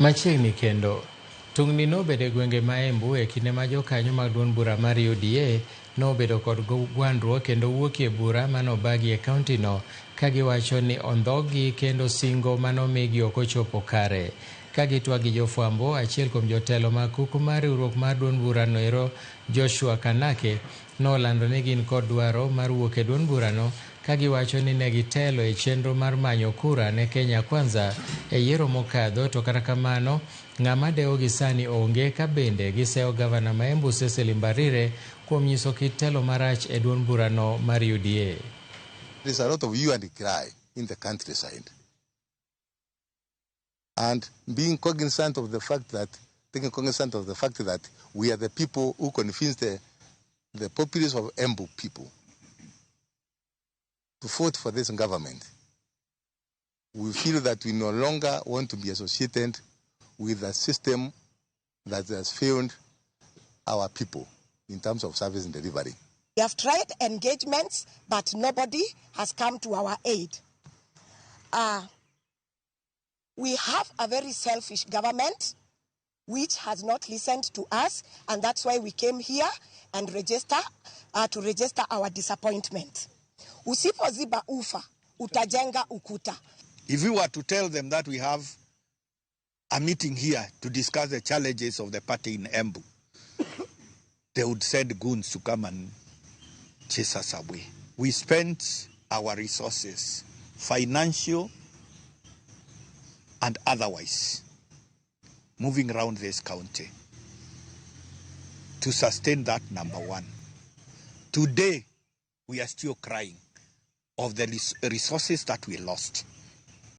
Machiegni kendo, tungni nobedo e gwenge ma Embu e kinde ma jokanyo mag duond bura mar UDA nobedo kod gwandruok kendo wuokie bura manobagi e kauntino ka giwacho ni ondhoggi kendo singo manomigi ok ochopo kare. Ka gitwagi jofwambo, achiel kuom jotelo mag kuku mar riwruok mar duond burano ero Joshua Kanake nolando ni gin kod dwaro mar wuok e duond burano ka giwacho ni ne gitelo e chenro mar manyo kura ne Kenya Kwanza e yiero mokadho, to kata kamano ng'ama dewogi sani onge ka bende giseyo gavana ma Embu Cecily Mbarire kuom nyiso kit telo marach e duond burano mar UDA. There's a lot of hue and cry in the countryside. And being cognizant of the fact that, we are the people who convince the populace of Embu people to vote for this government, we feel that we no longer want to be associated with a system that has failed our people in terms of service and delivery. We have tried engagements, but nobody has come to our aid. We have a very selfish government which has not listened to us, and that's why we came here and to register our disappointment. Usipoziba ufa, utajenga ukuta. If we were to tell them that we have a meeting here to discuss the challenges of the party in Embu, they would send goons to come and chase us away. We spent our resources, financial and otherwise, moving around this county to sustain that, number one. Today, we are still crying of the resources that we lost.